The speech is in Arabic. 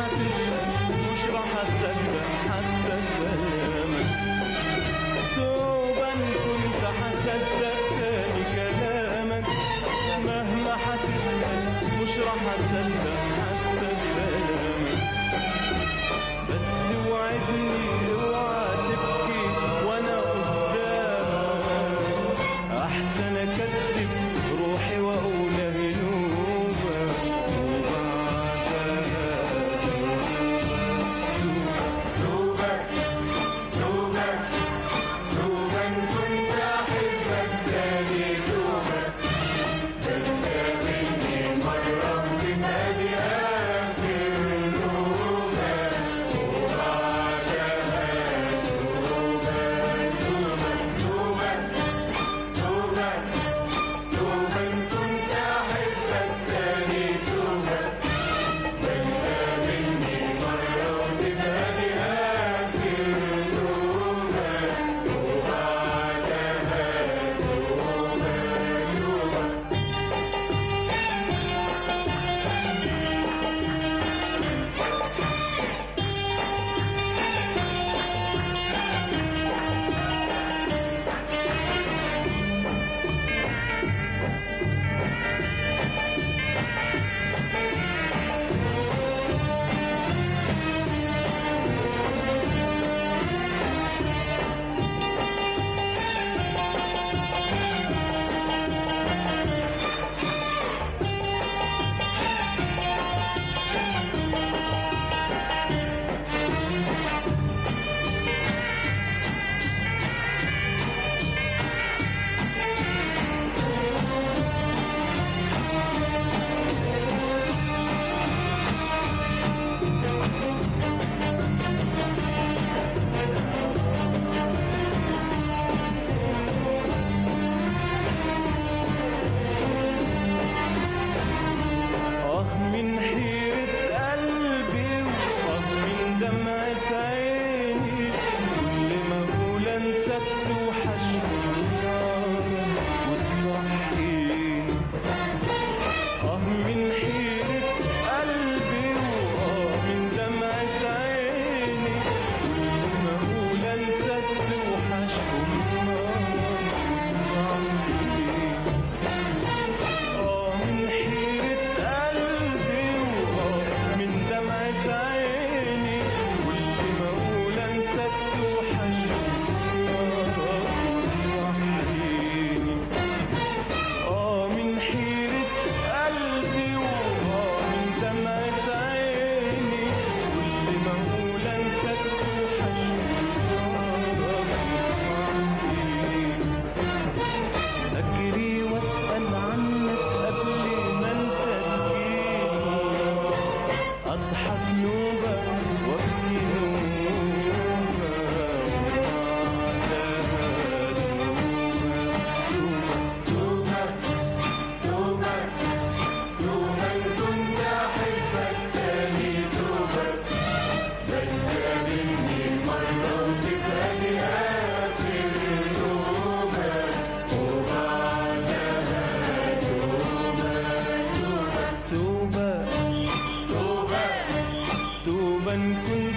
هتسأل مش راح أصدق حتى كلامك. توبة إن كنت هصدق تاني كلامك، مهما هتسأل مش راح أصدق حتى كلامك. بس وعدني اوعى تبكي وانا قدامك، احسن اكذب روحي واقول اهي نوبة وبعدها توبة توبة توبة إن كنت أحبك تاني توبة، بس قابلني مرة وتبقى دي آخر توبة، وبعدها توبة توبة توبة توبة توبة إن كنت أحبك تاني توبة، بس قابلني مرة وتبقى دي آخر توبة، وبعدها توبة توبة. من حيرة قلبي وآه من دمعة عيني، كل ما أقول أنساك توحشني وتصحيني. من حيرة قلبي وآه من دمعة عيني، كل ما أقول أنساك توحشني وتصحيني. من حيرة قلبي من دمعة عيني، كل ما أقول أنساك توحشني وتصحيني. من حيرة قلبي من دمعة عيني، كل ما أقول أنساك توحشني وتصحيني. أجري وأسأل عنك قبل ما أنت تجيني، أضحك نوبة وأبكي نوبة، وبعدها توبة توبة توبة إن كنت أحبك تاني توبة، بس قابلني مرة وتبقى دي آخر توبة، وبعدها توبة توبة توبة توبة توبة إن كنت